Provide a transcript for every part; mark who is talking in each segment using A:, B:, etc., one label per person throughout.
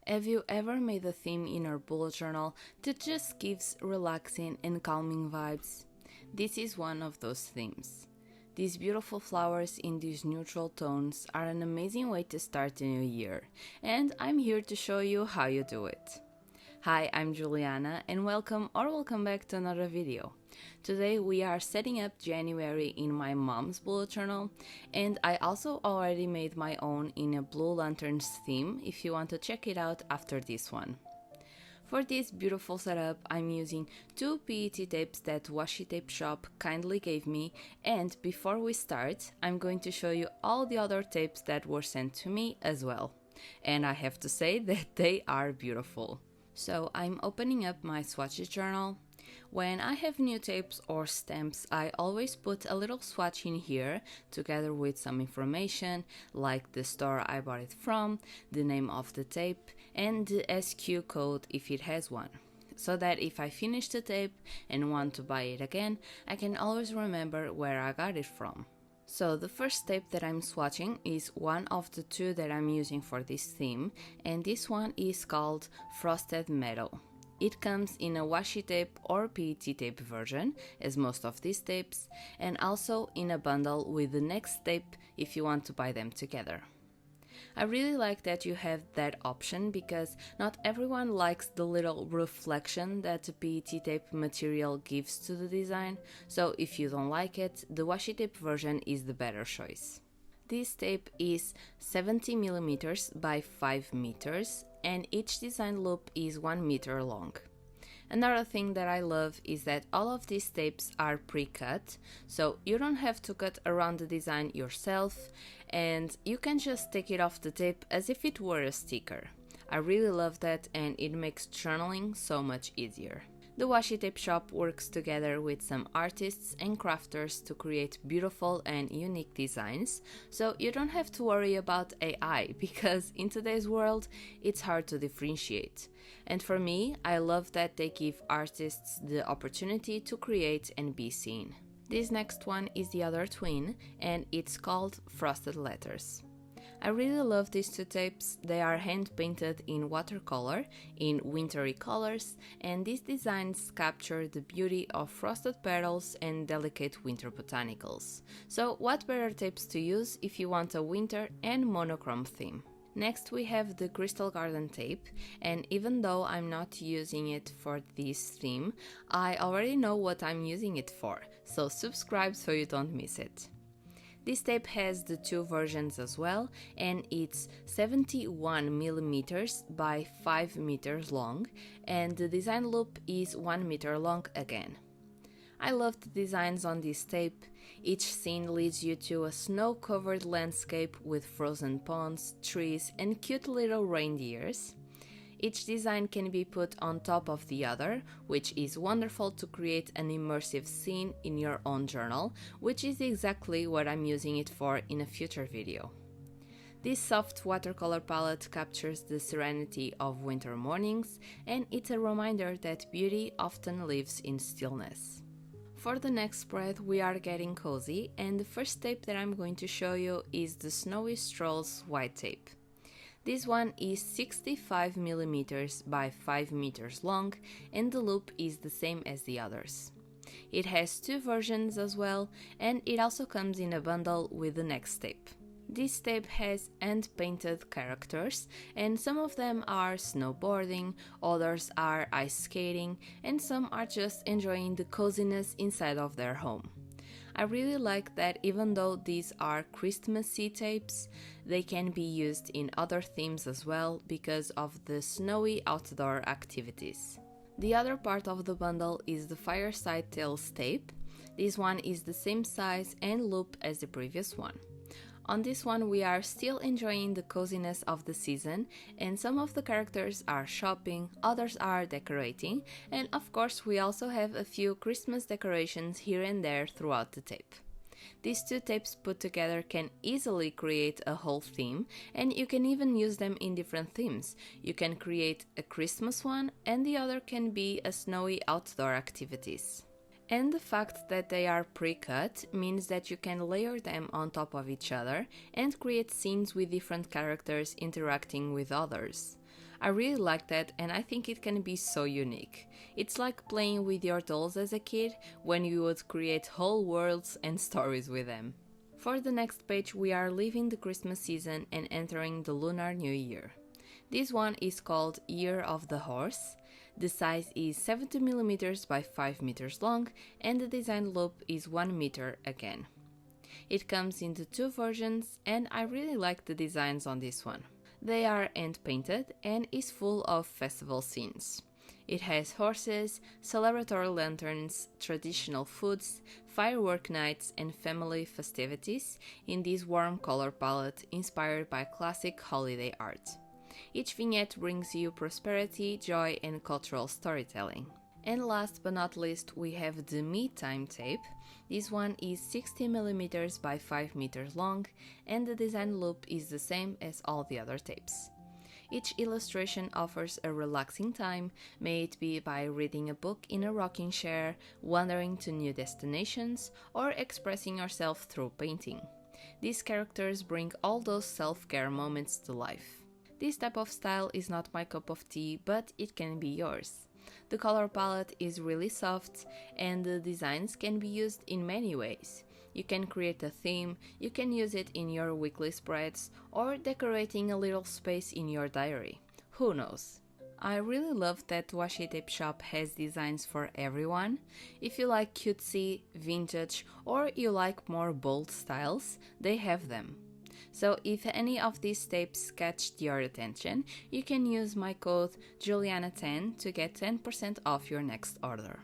A: Have you ever made a theme in your bullet journal that just gives relaxing and calming vibes? This is one of those themes. These beautiful flowers in these neutral tones are an amazing way to start the new year, and I'm here to show you how you do it. Hi, I'm Juliana and welcome back to another video. Today we are setting up January in my mom's bullet journal, and I also already made my own in a Blue Lanterns theme if you want to check it out after this one. For this beautiful setup, I'm using two PET tapes that Washi tape shop kindly gave me, and before we start, I'm going to show you all the other tapes that were sent to me as well. And I have to say that they are beautiful. So I'm opening up my swatches journal. When I have new tapes or stamps, I always put a little swatch in here together with some information like the store I bought it from, the name of the tape, and the SQ code if it has one. So that if I finish the tape and want to buy it again, I can always remember where I got it from. So the first tape that I'm swatching is one of the two that I'm using for this theme, and this one is called Frosted Meadow. It comes in a washi tape or PET tape version, as most of these tapes, and also in a bundle with the next tape if you want to buy them together. I really like that you have that option because not everyone likes the little reflection that the PET tape material gives to the design, so if you don't like it, the washi tape version is the better choice. This tape is 70mm by 5 meters, and each design loop is 1 meter long. Another thing that I love is that all of these tapes are pre-cut, so you don't have to cut around the design yourself, and you can just take it off the tape as if it were a sticker. I really love that, and it makes journaling so much easier. The Washi Tape Shop works together with some artists and crafters to create beautiful and unique designs, so you don't have to worry about AI because in today's world it's hard to differentiate. And for me, I love that they give artists the opportunity to create and be seen. This next one is the other twin, and it's called Frosted Letters. I really love these two tapes. They are hand painted in watercolor in wintry colors, and these designs capture the beauty of frosted petals and delicate winter botanicals. So what better tapes to use if you want a winter and monochrome theme? Next we have the Crystal Garden tape, and even though I'm not using it for this theme, I already know what I'm using it for, so subscribe so you don't miss it. This tape has the two versions as well, and it's 71mm by 5 meters long, and the design loop is 1 meter long again. I love the designs on this tape. Each scene leads you to a snow-covered landscape with frozen ponds, trees, and cute little reindeers. Each design can be put on top of the other, which is wonderful to create an immersive scene in your own journal, which is exactly what I'm using it for in a future video. This soft watercolor palette captures the serenity of winter mornings, and it's a reminder that beauty often lives in stillness. For the next spread, we are getting cozy, and the first tape that I'm going to show you is the Snowy Strolls white tape. This one is 65mm by 5 meters long, and the loop is the same as the others. It has two versions as well, and it also comes in a bundle with the next tape. This tape has hand-painted characters, and some of them are snowboarding, others are ice skating, and some are just enjoying the coziness inside of their home. I really like that even though these are Christmassy tapes, they can be used in other themes as well because of the snowy outdoor activities. The other part of the bundle is the Fireside Tales tape. This one is the same size and loop as the previous one. On this one we are still enjoying the coziness of the season, and some of the characters are shopping, others are decorating, and of course we also have a few Christmas decorations here and there throughout the tape. These two tapes put together can easily create a whole theme, and you can even use them in different themes. You can create a Christmas one, and the other can be a snowy outdoor activities. And the fact that they are pre-cut means that you can layer them on top of each other and create scenes with different characters interacting with others. I really like that, and I think it can be so unique. It's like playing with your dolls as a kid when you would create whole worlds and stories with them. For the next page, we are leaving the Christmas season and entering the Lunar New Year. This one is called Year of the Horse. The size is 70mm by 5 meters long, and the design loop is 1 meter again. It comes in the two versions, and I really like the designs on this one. They are hand painted and is full of festival scenes. It has horses, celebratory lanterns, traditional foods, firework nights, and family festivities in this warm color palette inspired by classic holiday art. Each vignette brings you prosperity, joy, and cultural storytelling. And last but not least, we have the Me Time tape. This one is 60mm by 5 meters long, and the design loop is the same as all the other tapes. Each illustration offers a relaxing time, may it be by reading a book in a rocking chair, wandering to new destinations, or expressing yourself through painting. These characters bring all those self-care moments to life. This type of style is not my cup of tea, but it can be yours. The color palette is really soft, and the designs can be used in many ways. You can create a theme, you can use it in your weekly spreads, or decorating a little space in your diary. Who knows? I really love that Washi Tape Shop has designs for everyone. If you like cutesy, vintage, or you like more bold styles, they have them. So if any of these tapes catched your attention, you can use my code Juliana10 to get 10% off your next order.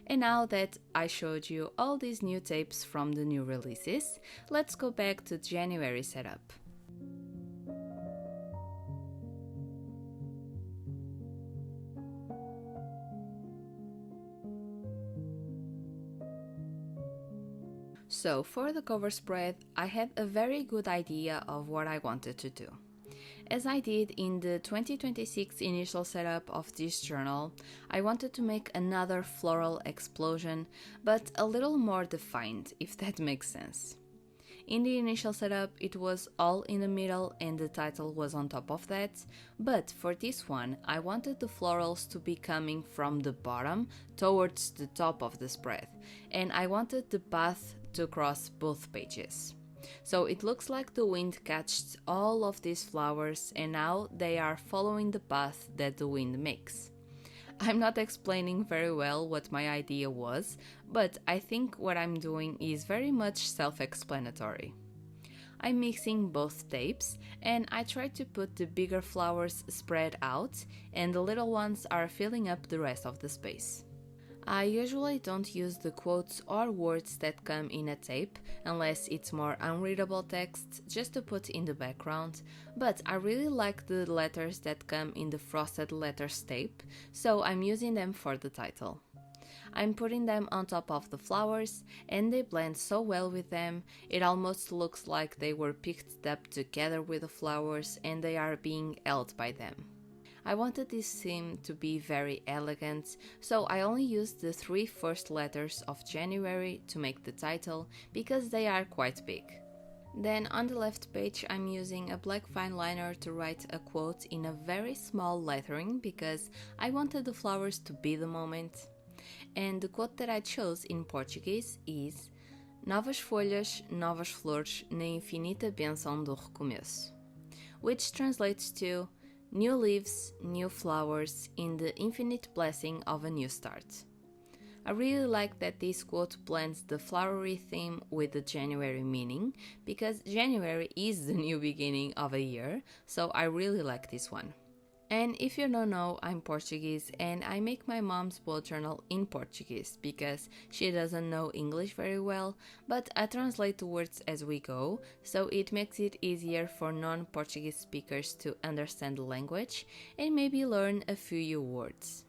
A: And now that I showed you all these new tapes from the new releases, let's go back to January setup. So for the cover spread, I had a very good idea of what I wanted to do. As I did in the 2026 initial setup of this journal, I wanted to make another floral explosion, but a little more defined, if that makes sense. In the initial setup, it was all in the middle and the title was on top of that, but for this one, I wanted the florals to be coming from the bottom towards the top of the spread, and I wanted the path to cross both pages. So it looks like the wind catched all of these flowers and now they are following the path that the wind makes. I'm not explaining very well what my idea was, but I think what I'm doing is very much self-explanatory. I'm mixing both tapes and I try to put the bigger flowers spread out and the little ones are filling up the rest of the space. I usually don't use the quotes or words that come in a tape unless it's more unreadable text just to put in the background, but I really like the letters that come in the frosted letters tape, so I'm using them for the title. I'm putting them on top of the flowers and they blend so well with them, it almost looks like they were picked up together with the flowers and they are being held by them. I wanted this theme to be very elegant, so I only used the 3 first letters of January to make the title because they are quite big. Then on the left page I'm using a black fine liner to write a quote in a very small lettering because I wanted the flowers to be the moment. And the quote that I chose in Portuguese is Novas folhas, novas flores na infinita bênção do recomeço, which translates to new leaves, new flowers in the infinite blessing of a new start. I really like that this quote blends the flowery theme with the January meaning, because January is the new beginning of a year, so I really like this one. And if you don't know, I'm Portuguese and I make my mom's bullet journal in Portuguese because she doesn't know English very well, but I translate the words as we go, so it makes it easier for non-Portuguese speakers to understand the language and maybe learn a few new words.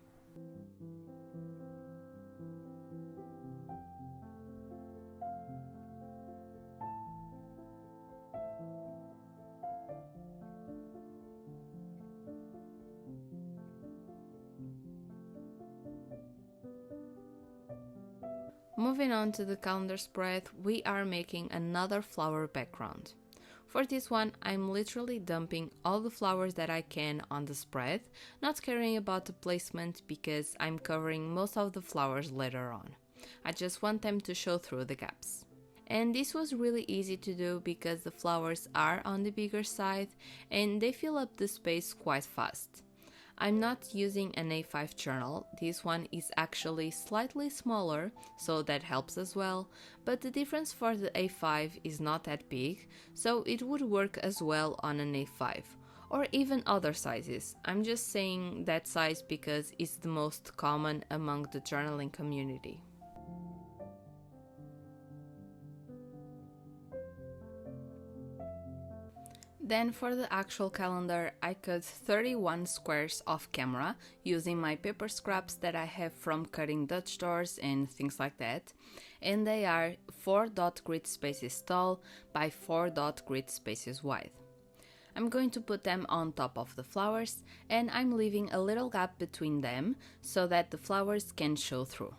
A: Moving on to the calendar spread, we are making another flower background. For this one, I'm literally dumping all the flowers that I can on the spread, not caring about the placement because I'm covering most of the flowers later on. I just want them to show through the gaps. And this was really easy to do because the flowers are on the bigger side and they fill up the space quite fast. I'm not using an A5 journal, this one is actually slightly smaller, so that helps as well, but the difference for the A5 is not that big, so it would work as well on an A5, or even other sizes. I'm just saying that size because it's the most common among the journaling community. Then for the actual calendar, I cut 31 squares off camera using my paper scraps that I have from cutting Dutch doors and things like that. And they are 4 dot grid spaces tall by 4 dot grid spaces wide. I'm going to put them on top of the flowers and I'm leaving a little gap between them so that the flowers can show through.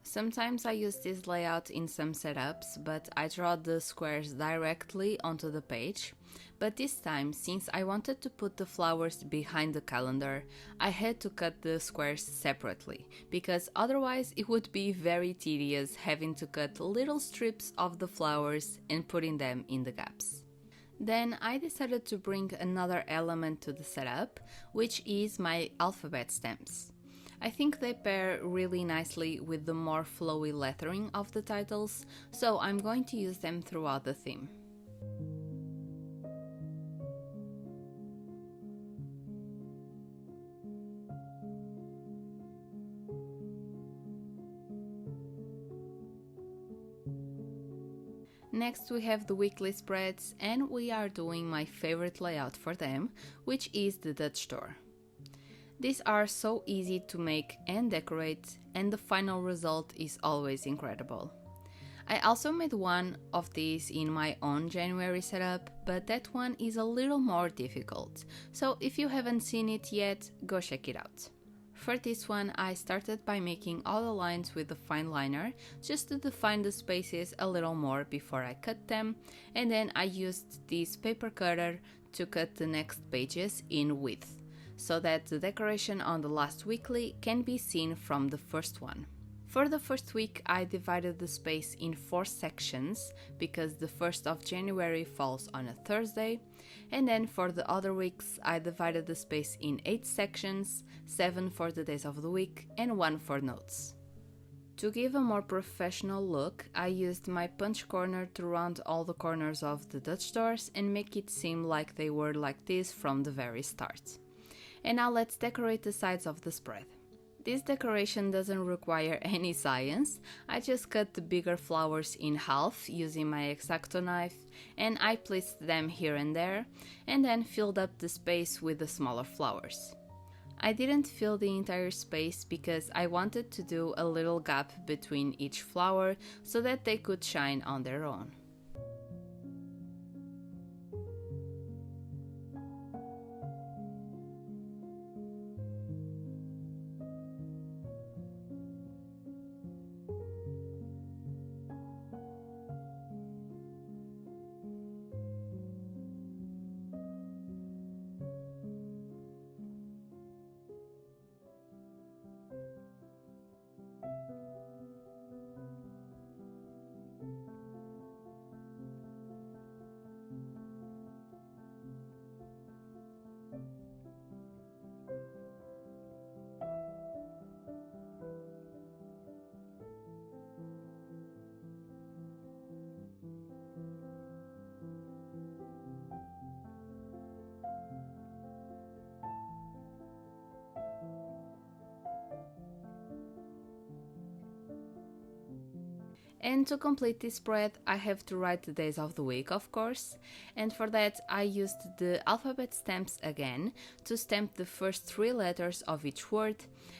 A: Sometimes I use this layout in some setups, but I draw the squares directly onto the page. But this time, since I wanted to put the flowers behind the calendar, I had to cut the squares separately, because otherwise it would be very tedious having to cut little strips of the flowers and putting them in the gaps. Then I decided to bring another element to the setup, which is my alphabet stamps. I think they pair really nicely with the more flowy lettering of the titles, so I'm going to use them throughout the theme. Next we have the weekly spreads and we are doing my favorite layout for them, which is the Dutch door. These are so easy to make and decorate, and the final result is always incredible. I also made one of these in my own January setup, but that one is a little more difficult, so if you haven't seen it yet, go check it out. For this one, I started by making all the lines with the fine liner, just to define the spaces a little more before I cut them, and then I used this paper cutter to cut the next pages in width, so that the decoration on the last weekly can be seen from the first one. For the first week, I divided the space in 4 sections because the 1st of January falls on a Thursday, and then for the other weeks, I divided the space in 8 sections, 7 for the days of the week and 1 for notes. To give a more professional look, I used my punch corner to round all the corners of the Dutch doors and make it seem like they were like this from the very start. And now let's decorate the sides of the spread. This decoration doesn't require any science, I just cut the bigger flowers in half using my X-Acto knife and I placed them here and there and then filled up the space with the smaller flowers. I didn't fill the entire space because I wanted to do a little gap between each flower so that they could shine on their own. And to complete this spread, I have to write the days of the week, of course, and for that I used the alphabet stamps again to stamp the first 3 letters of each word,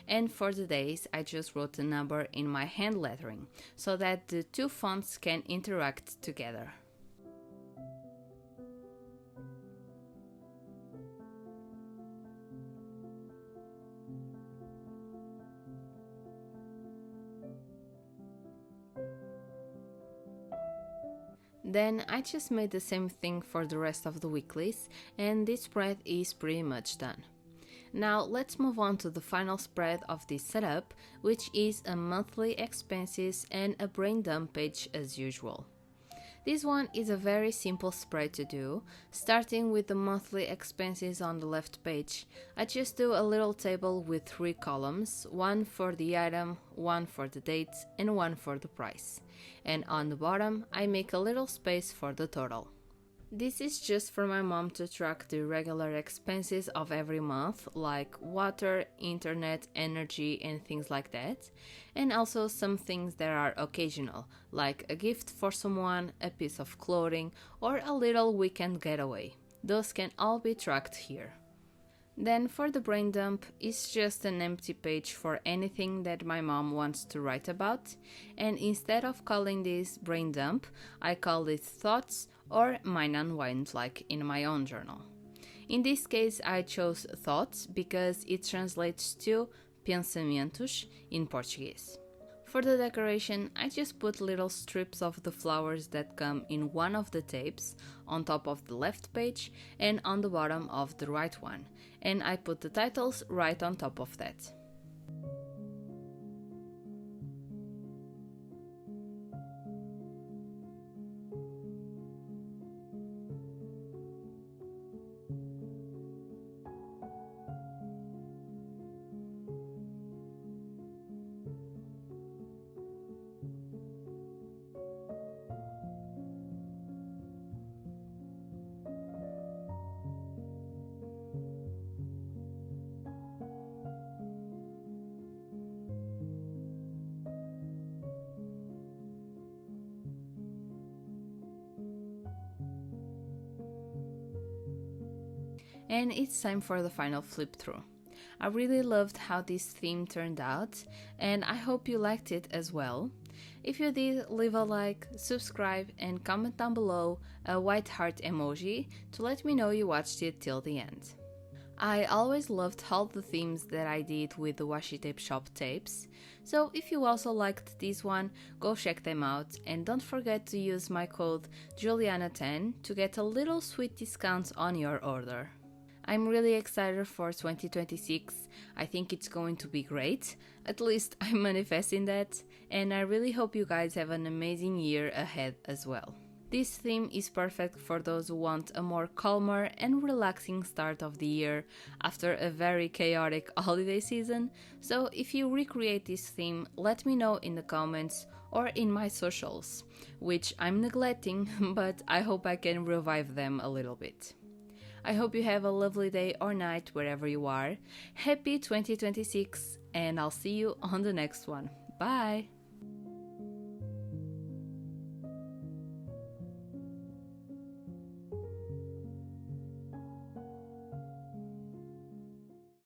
A: and for the days I just wrote the number in my hand lettering, so that the 2 fonts can interact together. Then I just made the same thing for the rest of the weeklies, and this spread is pretty much done. Now let's move on to the final spread of this setup, which is a monthly expenses and a brain dump page as usual. This one is a very simple spread to do. Starting with the monthly expenses on the left page, I just do a little table with 3 columns, one for the item, one for the date, and one for the price. And on the bottom, I make a little space for the total. This is just for my mom to track the regular expenses of every month, like water, internet, energy, and things like that, and also some things that are occasional, like a gift for someone, a piece of clothing, or a little weekend getaway. Those can all be tracked here. Then for the brain dump, it's just an empty page for anything that my mom wants to write about, and instead of calling this brain dump, I call it thoughts or mind unwind like in my own journal. In this case, I chose thoughts because it translates to pensamentos in Portuguese. For the decoration, I just put little strips of the flowers that come in one of the tapes on top of the left page and on the bottom of the right one, and I put the titles right on top of that. And it's time for the final flip through. I really loved how this theme turned out, and I hope you liked it as well. If you did, leave a like, subscribe, and comment down below a white heart emoji to let me know you watched it till the end. I always loved all the themes that I did with the Washi Tape Shop tapes, so if you also liked this one, go check them out, and don't forget to use my code Juliana10 to get a little sweet discount on your order. I'm really excited for 2026. I think it's going to be great. At least I'm manifesting that, and I really hope you guys have an amazing year ahead as well. This theme is perfect for those who want a more calmer and relaxing start of the year after a very chaotic holiday season, so if you recreate this theme, let me know in the comments or in my socials, which I'm neglecting, but I hope I can revive them a little bit. I hope you have a lovely day or night wherever you are. Happy 2026, and I'll see you on the next one. Bye!